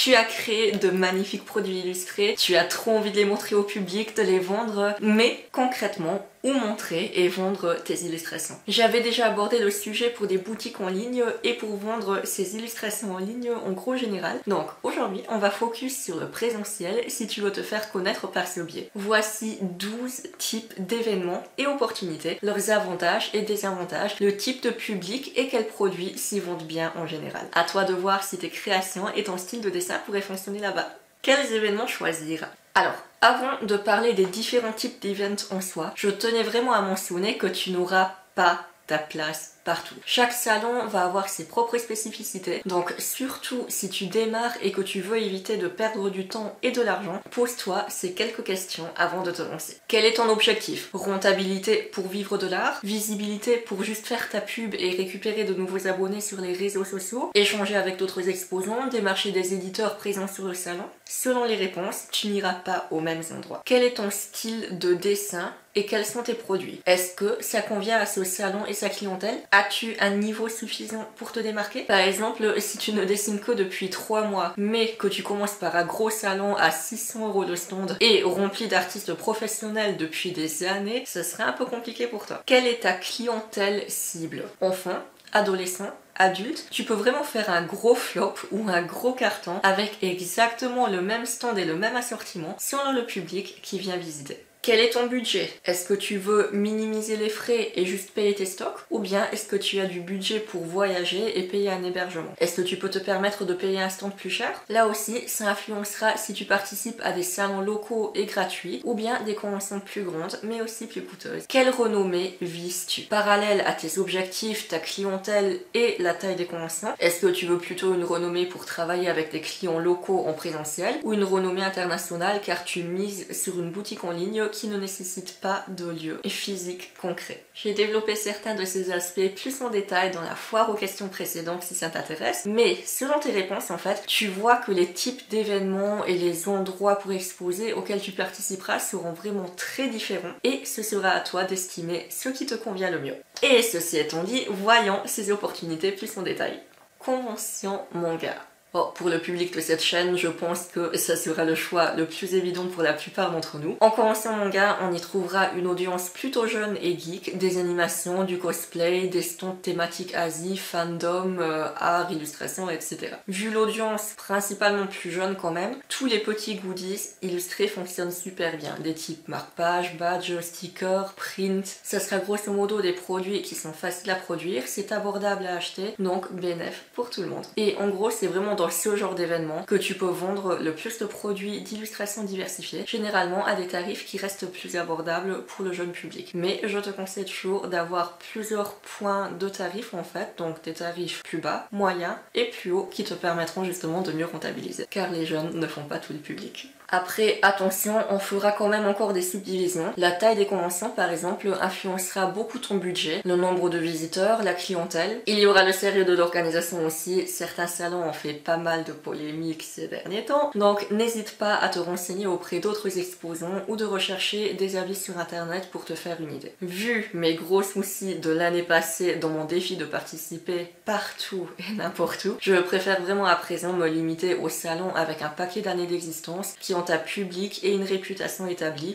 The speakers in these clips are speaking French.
Tu as créé de magnifiques produits illustrés, tu as trop envie de les montrer au public, de les vendre, mais concrètement, où montrer et vendre tes illustrations. J'avais déjà abordé le sujet pour des boutiques en ligne et pour vendre ces illustrations en ligne en gros général. Donc aujourd'hui, on va focus sur le présentiel si tu veux te faire connaître par ce biais. Voici 12 types d'événements et opportunités, leurs avantages et désavantages, le type de public et quels produits s'y vendent bien en général. À toi de voir si tes créations et ton style de dessin pourraient fonctionner là-bas. Quels événements choisir? Alors, avant de parler des différents types d'events en soi, je tenais vraiment à mentionner que tu n'auras pas ta place partout. Chaque salon va avoir ses propres spécificités, donc surtout si tu démarres et que tu veux éviter de perdre du temps et de l'argent, pose-toi ces quelques questions avant de te lancer. Quel est ton objectif? Rentabilité pour vivre de l'art? Visibilité pour juste faire ta pub et récupérer de nouveaux abonnés sur les réseaux sociaux? Échanger avec d'autres exposants? Démarcher des éditeurs présents sur le salon? Selon les réponses, tu n'iras pas aux mêmes endroits. Quel est ton style de dessin? Et quels sont tes produits? Est-ce que ça convient à ce salon et sa clientèle? As-tu un niveau suffisant pour te démarquer? Par exemple, si tu ne dessines que depuis 3 mois, mais que tu commences par un gros salon à 600 € de stand et rempli d'artistes professionnels depuis des années, ce serait un peu compliqué pour toi. Quelle est ta clientèle cible? Enfants? Adolescents? Adulte, tu peux vraiment faire un gros flop ou un gros carton avec exactement le même stand et le même assortiment selon le public qui vient visiter. Quel est ton budget? Est-ce que tu veux minimiser les frais et juste payer tes stocks? Ou bien est-ce que tu as du budget pour voyager et payer un hébergement? Est-ce que tu peux te permettre de payer un stand plus cher? Là aussi, ça influencera si tu participes à des salons locaux et gratuits ou bien des conventions plus grandes mais aussi plus coûteuses. Quelle renommée vises-tu? Parallèle à tes objectifs, ta clientèle et la taille des conventions, est-ce que tu veux plutôt une renommée pour travailler avec des clients locaux en présentiel ou une renommée internationale car tu mises sur une boutique en ligne qui ne nécessite pas de lieu physique concret? J'ai développé certains de ces aspects plus en détail dans la foire aux questions précédentes si ça t'intéresse, mais selon tes réponses en fait, tu vois que les types d'événements et les endroits pour exposer auxquels tu participeras seront vraiment très différents et ce sera à toi d'estimer ce qui te convient le mieux. Et ceci étant dit, voyons ces opportunités plus en détail. Convention manga. Bon, pour le public de cette chaîne, je pense que ça sera le choix le plus évident pour la plupart d'entre nous. En convention manga, on y trouvera une audience plutôt jeune et geek, des animations, du cosplay, des stands thématiques Asie, fandom, art, illustration, etc. Vu l'audience principalement plus jeune quand même, tous les petits goodies illustrés fonctionnent super bien. Des types marque-page, badge, stickers, print. Ça sera grosso modo des produits qui sont faciles à produire, c'est abordable à acheter, donc bénéf pour tout le monde. Et en gros, c'est vraiment dans ce genre d'événement que tu peux vendre le plus de produits d'illustration diversifiés, généralement à des tarifs qui restent plus abordables pour le jeune public. Mais je te conseille toujours d'avoir plusieurs points de tarifs en fait, donc des tarifs plus bas, moyens et plus hauts qui te permettront justement de mieux rentabiliser, car les jeunes ne font pas tout le public. Après, attention, on fera quand même encore des subdivisions. La taille des conventions, par exemple, influencera beaucoup ton budget, le nombre de visiteurs, la clientèle. Il y aura le sérieux de l'organisation aussi. Certains salons ont fait pas mal de polémiques ces derniers temps. Donc, n'hésite pas à te renseigner auprès d'autres exposants ou de rechercher des avis sur internet pour te faire une idée. Vu mes gros soucis de l'année passée dans mon défi de participer partout et n'importe où, je préfère vraiment à présent me limiter aux salons avec un paquet d'années d'existence qui ont un public et une réputation établie.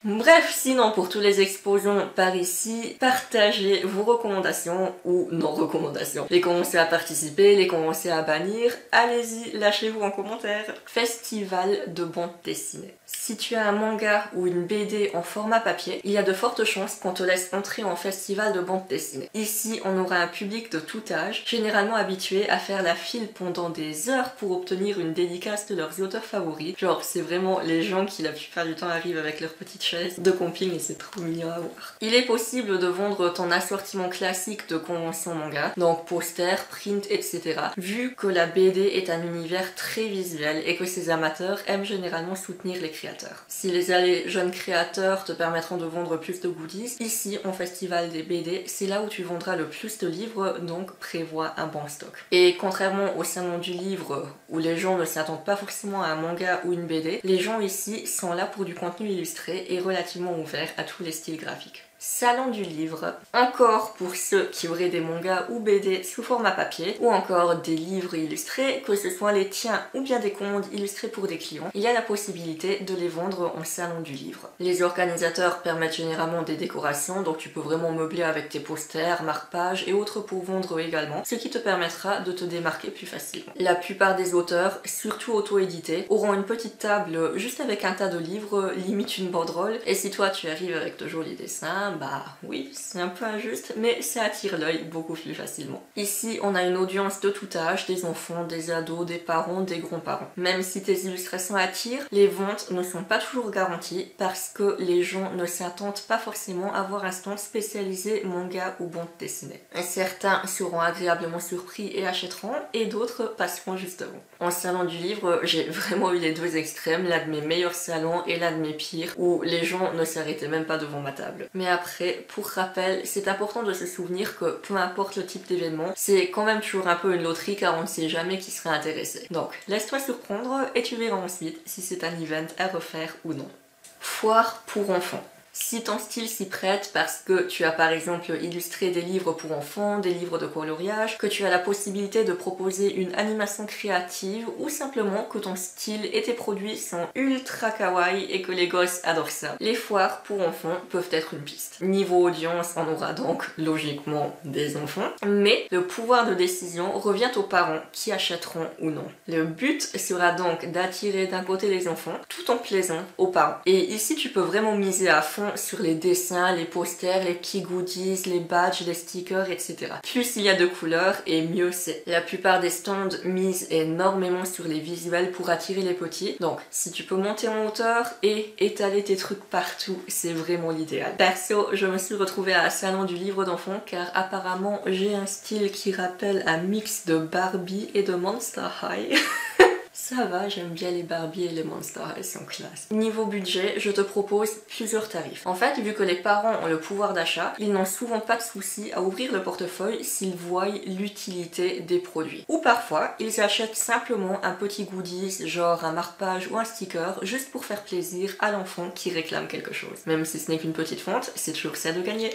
Bref, sinon pour tous les exposants par ici, partagez vos recommandations ou non-recommandations. Les conventions à participer, les conventions à bannir, allez-y, lâchez-vous en commentaire. Festival de bande dessinée. Si tu as un manga ou une BD en format papier, il y a de fortes chances qu'on te laisse entrer en festival de bande dessinée. Ici, on aura un public de tout âge, généralement habitué à faire la file pendant des heures pour obtenir une dédicace de leurs auteurs favoris. Genre, c'est vraiment les gens qui la plupart du temps arrivent avec leur petite chaise de camping et c'est trop mignon à voir. Il est possible de vendre ton assortiment classique de convention manga, donc poster, print, etc. Vu que la BD est un univers très visuel et que ses amateurs aiment généralement soutenir les créateurs. Si les allées jeunes créateurs te permettront de vendre plus de goodies, ici en festival des BD, c'est là où tu vendras le plus de livres, donc prévois un bon stock. Et contrairement au salon du livre où les gens ne s'attendent pas forcément à un manga ou une BD, les gens ici sont là pour du contenu illustré et relativement ouverts à tous les styles graphiques. Salon du livre, encore pour ceux qui auraient des mangas ou BD sous format papier, ou encore des livres illustrés, que ce soit les tiens ou bien des contes illustrés pour des clients, il y a la possibilité de les vendre en salon du livre. Les organisateurs permettent généralement des décorations, donc tu peux vraiment meubler avec tes posters, marque-pages et autres pour vendre également, ce qui te permettra de te démarquer plus facilement. La plupart des auteurs, surtout auto-édités, auront une petite table juste avec un tas de livres, limite une banderole, et si toi tu arrives avec de jolis dessins, bah oui, c'est un peu injuste, mais ça attire l'œil beaucoup plus facilement. Ici, on a une audience de tout âge, des enfants, des ados, des parents, des grands-parents. Même si tes illustrations attirent, les ventes ne sont pas toujours garanties parce que les gens ne s'attendent pas forcément à voir un stand spécialisé manga ou bande dessinée. Certains seront agréablement surpris et achèteront, et d'autres passeront juste devant. En salon du livre, j'ai vraiment eu les deux extrêmes, l'un de mes meilleurs salons et l'un de mes pires, où les gens ne s'arrêtaient même pas devant ma table. Mais après, pour rappel, c'est important de se souvenir que peu importe le type d'événement, c'est quand même toujours un peu une loterie car on ne sait jamais qui serait intéressé. Donc, laisse-toi surprendre et tu verras ensuite si c'est un event à refaire ou non. Foire pour enfants. Si ton style s'y prête parce que tu as par exemple illustré des livres pour enfants, des livres de coloriage, que tu as la possibilité de proposer une animation créative ou simplement que ton style et tes produits sont ultra kawaii et que les gosses adorent ça, les foires pour enfants peuvent être une piste. Niveau audience, on aura donc logiquement des enfants, mais le pouvoir de décision revient aux parents qui achèteront ou non. Le but sera donc d'attirer d'un côté les enfants tout en plaisant aux parents. Et ici tu peux vraiment miser à fond sur les dessins, les posters, les petits goodies, les badges, les stickers, etc. Plus il y a de couleurs et mieux c'est. La plupart des stands misent énormément sur les visuels pour attirer les petits. Donc si tu peux monter en hauteur et étaler tes trucs partout, c'est vraiment l'idéal. Perso, je me suis retrouvée à un salon du livre d'enfants car apparemment j'ai un style qui rappelle un mix de Barbie et de Monster High. Ça va, j'aime bien les Barbie et les Monster High, elles sont classe. Niveau budget, je te propose plusieurs tarifs. En fait, vu que les parents ont le pouvoir d'achat, ils n'ont souvent pas de souci à ouvrir le portefeuille s'ils voient l'utilité des produits. Ou parfois, ils achètent simplement un petit goodies, genre un marque-page ou un sticker, juste pour faire plaisir à l'enfant qui réclame quelque chose. Même si ce n'est qu'une petite fonte, c'est toujours ça de gagner.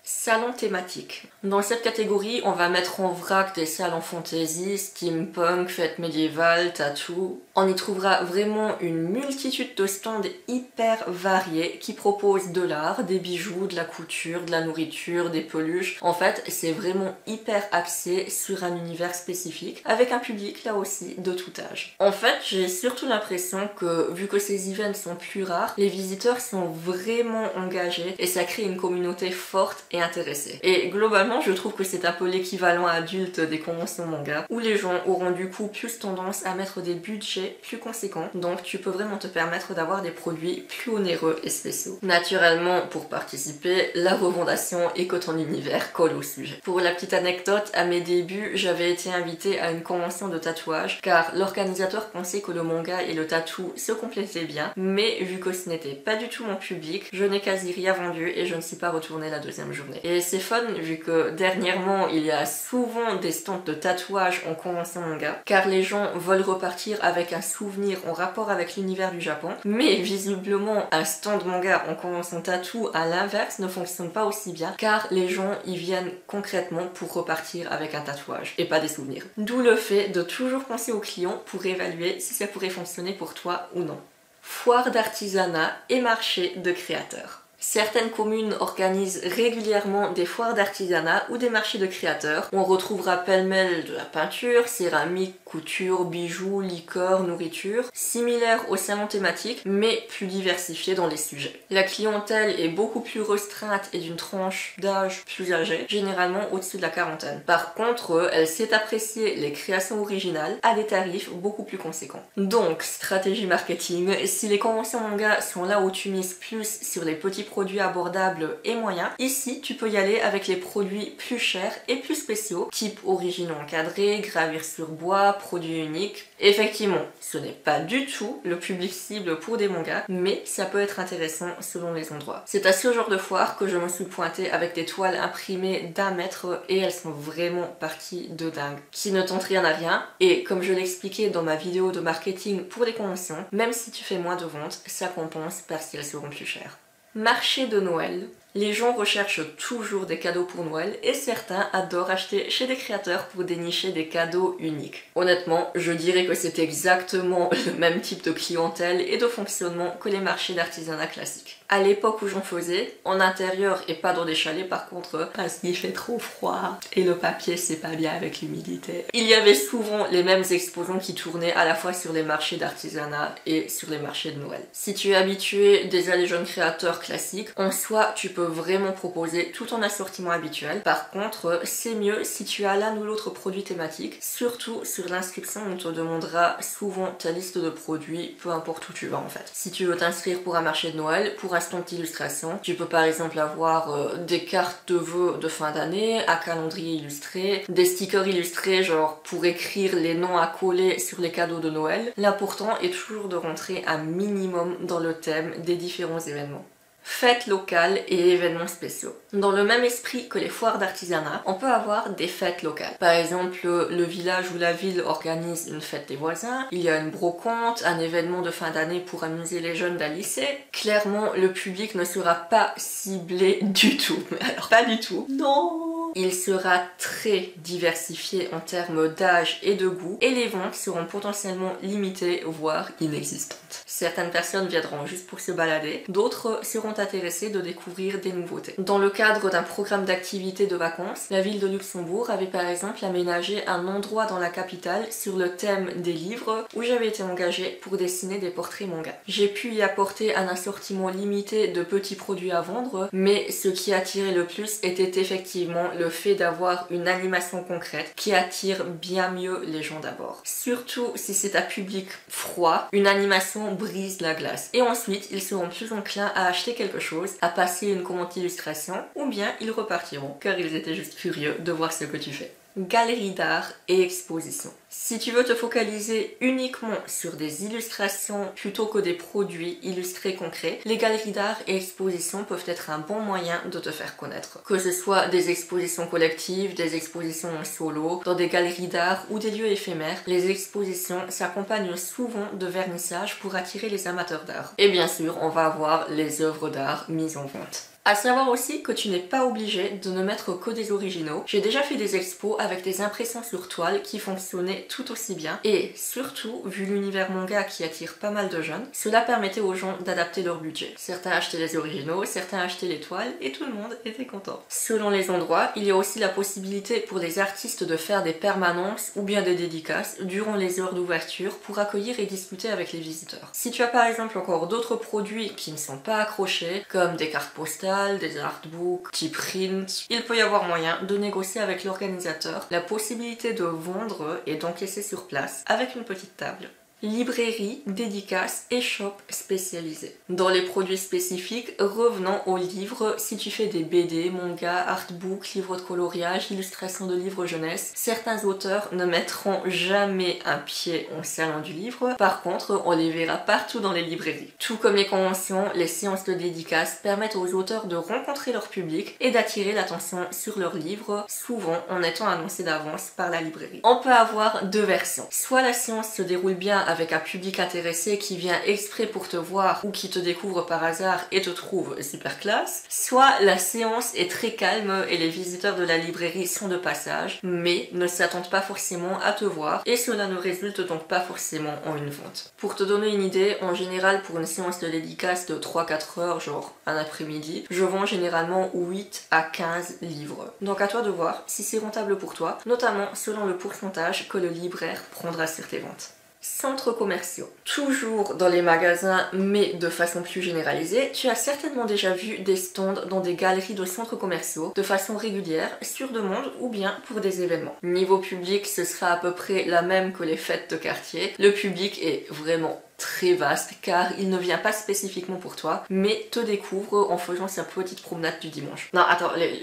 Salon thématique. Dans cette catégorie, on va mettre en vrac des salons fantasy, steampunk, fête médiévale, tattoo. On y trouvera vraiment une multitude de stands hyper variés qui proposent de l'art, des bijoux, de la couture, de la nourriture, des peluches. En fait, c'est vraiment hyper axé sur un univers spécifique, avec un public là aussi de tout âge. En fait, j'ai surtout l'impression que, vu que ces events sont plus rares, les visiteurs sont vraiment engagés et ça crée une communauté forte et intéressés. Et globalement, je trouve que c'est un peu l'équivalent adulte des conventions manga, où les gens auront du coup plus tendance à mettre des budgets plus conséquents, donc tu peux vraiment te permettre d'avoir des produits plus onéreux et spéciaux. Naturellement, pour participer, la recommandation est que ton univers colle au sujet. Pour la petite anecdote, à mes débuts, j'avais été invitée à une convention de tatouage, car l'organisateur pensait que le manga et le tatou se complétaient bien, mais vu que ce n'était pas du tout mon public, je n'ai quasi rien vendu et je ne suis pas retournée la deuxième journée. Et c'est fun vu que dernièrement il y a souvent des stands de tatouage en convention manga car les gens veulent repartir avec un souvenir en rapport avec l'univers du Japon, mais visiblement un stand manga en convention tatou à l'inverse ne fonctionne pas aussi bien car les gens y viennent concrètement pour repartir avec un tatouage et pas des souvenirs. D'où le fait de toujours penser aux clients pour évaluer si ça pourrait fonctionner pour toi ou non. Foire d'artisanat et marché de créateurs. Certaines communes organisent régulièrement des foires d'artisanat ou des marchés de créateurs. On retrouvera pêle-mêle de la peinture, céramique, couture, bijoux, liqueurs, nourriture, similaires aux salons thématiques, mais plus diversifiés dans les sujets. La clientèle est beaucoup plus restreinte et d'une tranche d'âge plus âgée, généralement au-dessus de la quarantaine. Par contre, elle sait apprécier les créations originales à des tarifs beaucoup plus conséquents. Donc, stratégie marketing, si les conventions manga sont là où tu mises plus sur les petits produits abordables et moyens, ici tu peux y aller avec les produits plus chers et plus spéciaux, type originaux encadrés, gravure sur bois, produits uniques. Effectivement, ce n'est pas du tout le public cible pour des mangas, mais ça peut être intéressant selon les endroits. C'est à ce genre de foire que je me suis pointée avec des toiles imprimées d'1 mètre et elles sont vraiment parties de dingue. Qui ne tente rien à rien, et comme je l'expliquais dans ma vidéo de marketing pour les conventions, même si tu fais moins de ventes, ça compense parce qu'elles seront plus chères. Marché de Noël. Les gens recherchent toujours des cadeaux pour Noël et certains adorent acheter chez des créateurs pour dénicher des cadeaux uniques. Honnêtement, je dirais que c'est exactement le même type de clientèle et de fonctionnement que les marchés d'artisanat classiques. À l'époque où j'en faisais, en intérieur et pas dans des chalets par contre, parce qu'il fait trop froid et le papier c'est pas bien avec l'humidité. Il y avait souvent les mêmes exposants qui tournaient à la fois sur les marchés d'artisanat et sur les marchés de Noël. Si tu es habitué déjà des jeunes créateurs classiques, en soi tu peux vraiment proposer tout ton assortiment habituel. Par contre, c'est mieux si tu as l'un ou l'autre produit thématique, surtout sur l'inscription on te demandera souvent ta liste de produits, peu importe où tu vas en fait. Si tu veux t'inscrire pour un marché de Noël, pour un stand d'illustration, tu peux par exemple avoir des cartes de vœux de fin d'année, un calendrier illustré, des stickers illustrés genre pour écrire les noms à coller sur les cadeaux de Noël. L'important est toujours de rentrer un minimum dans le thème des différents événements. Fêtes locales et événements spéciaux. Dans le même esprit que les foires d'artisanat, on peut avoir des fêtes locales. Par exemple, le village ou la ville organise une fête des voisins, il y a une brocante, un événement de fin d'année pour amuser les jeunes d'un lycée. Clairement, le public ne sera pas ciblé du tout. Mais alors pas du tout. Non! Il sera très diversifié en termes d'âge et de goût et les ventes seront potentiellement limitées voire inexistantes. Certaines personnes viendront juste pour se balader, d'autres seront intéressées de découvrir des nouveautés. Dans le cadre d'un programme d'activités de vacances, la ville de Luxembourg avait par exemple aménagé un endroit dans la capitale sur le thème des livres où j'avais été engagée pour dessiner des portraits manga. J'ai pu y apporter un assortiment limité de petits produits à vendre, mais ce qui attirait le plus était effectivement le fait d'avoir une animation concrète qui attire bien mieux les gens d'abord. Surtout si c'est un public froid, une animation brise la glace. Et ensuite, ils seront plus enclins à acheter quelque chose, à passer une commande illustration, ou bien ils repartiront car ils étaient juste curieux de voir ce que tu fais. Galerie d'art et exposition. Si tu veux te focaliser uniquement sur des illustrations plutôt que des produits illustrés concrets, les galeries d'art et expositions peuvent être un bon moyen de te faire connaître. Que ce soit des expositions collectives, des expositions en solo, dans des galeries d'art ou des lieux éphémères, les expositions s'accompagnent souvent de vernissages pour attirer les amateurs d'art. Et bien sûr, on va avoir les œuvres d'art mises en vente. À savoir aussi que tu n'es pas obligé de ne mettre que des originaux. J'ai déjà fait des expos avec des impressions sur toile qui fonctionnaient tout aussi bien. Et surtout, vu l'univers manga qui attire pas mal de jeunes, cela permettait aux gens d'adapter leur budget. Certains achetaient les originaux, certains achetaient les toiles et tout le monde était content. Selon les endroits, il y a aussi la possibilité pour les artistes de faire des permanences ou bien des dédicaces durant les heures d'ouverture pour accueillir et discuter avec les visiteurs. Si tu as par exemple encore d'autres produits qui ne sont pas accrochés, comme des cartes postales, des artbooks, petits prints, il peut y avoir moyen de négocier avec l'organisateur la possibilité de vendre et d'encaisser sur place avec une petite table. Librairie, dédicaces et shop spécialisés. Dans les produits spécifiques, revenons aux livres. Si tu fais des BD, mangas, artbooks, livres de coloriage, illustrations de livres jeunesse, certains auteurs ne mettront jamais un pied en salon du livre. Par contre, on les verra partout dans les librairies. Tout comme les conventions, les séances de dédicaces permettent aux auteurs de rencontrer leur public et d'attirer l'attention sur leurs livres, souvent en étant annoncés d'avance par la librairie. On peut avoir deux versions. Soit la séance se déroule bien avec un public intéressé qui vient exprès pour te voir ou qui te découvre par hasard et te trouve super classe, soit la séance est très calme et les visiteurs de la librairie sont de passage mais ne s'attendent pas forcément à te voir et cela ne résulte donc pas forcément en une vente. Pour te donner une idée, en général pour une séance de dédicace de 3-4 heures, genre un après-midi, je vends généralement 8 à 15 livres. Donc à toi de voir si c'est rentable pour toi, notamment selon le pourcentage que le libraire prendra sur tes ventes. Centres commerciaux. Toujours dans les magasins, mais de façon plus généralisée, tu as certainement déjà vu des stands dans des galeries de centres commerciaux de façon régulière, sur demande ou bien pour des événements. Niveau public, ce sera à peu près la même que les fêtes de quartier. Le public est vraiment très vaste car il ne vient pas spécifiquement pour toi mais te découvre en faisant sa petite promenade du dimanche. Non attends, les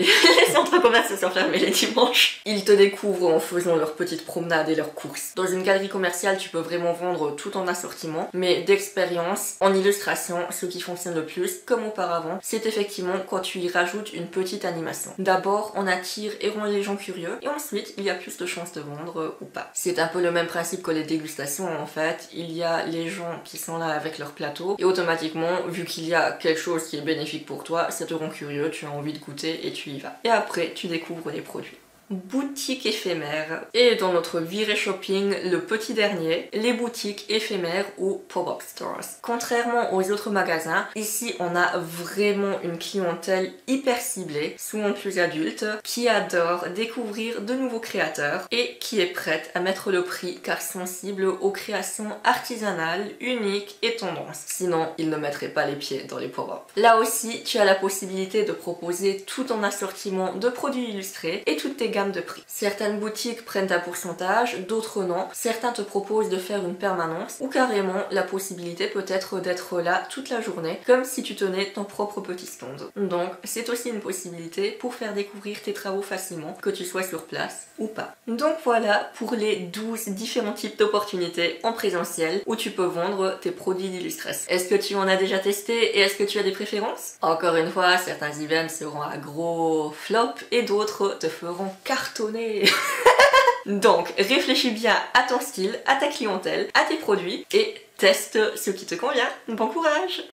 centres commerciaux sont fermés les dimanches. Ils te découvrent en faisant leur petite promenade et leurs courses. Dans une galerie commerciale tu peux vraiment vendre tout ton assortiment mais d'expérience en illustration ce qui fonctionne le plus comme auparavant c'est effectivement quand tu y rajoutes une petite animation. D'abord on attire et rend les gens curieux et ensuite il y a plus de chances de vendre ou pas. C'est un peu le même principe que les dégustations en fait. Il y a les gens gens qui sont là avec leur plateau et automatiquement, vu qu'il y a quelque chose qui est bénéfique pour toi, ça te rend curieux, tu as envie de goûter et tu y vas. Et après, tu découvres les produits. Boutique éphémère. Et dans notre virée shopping, le petit dernier, les boutiques éphémères ou pop-up stores. Contrairement aux autres magasins, ici on a vraiment une clientèle hyper ciblée, souvent plus adulte, qui adore découvrir de nouveaux créateurs et qui est prête à mettre le prix car sensible aux créations artisanales, uniques et tendances. Sinon, ils ne mettraient pas les pieds dans les pop-up. Là aussi, tu as la possibilité de proposer tout ton assortiment de produits illustrés et toutes tes gammes de prix. Certaines boutiques prennent un pourcentage, d'autres non. Certains te proposent de faire une permanence ou carrément la possibilité peut-être d'être là toute la journée comme si tu tenais ton propre petit stand. Donc c'est aussi une possibilité pour faire découvrir tes travaux facilement, que tu sois sur place ou pas. Donc voilà pour les 12 différents types d'opportunités en présentiel où tu peux vendre tes produits d'illustration. Est-ce que tu en as déjà testé et est-ce que tu as des préférences? Encore une fois, certains events seront un gros flop et d'autres te feront cartonner. Donc réfléchis bien à ton style, à ta clientèle, à tes produits et teste ce qui te convient. Bon courage!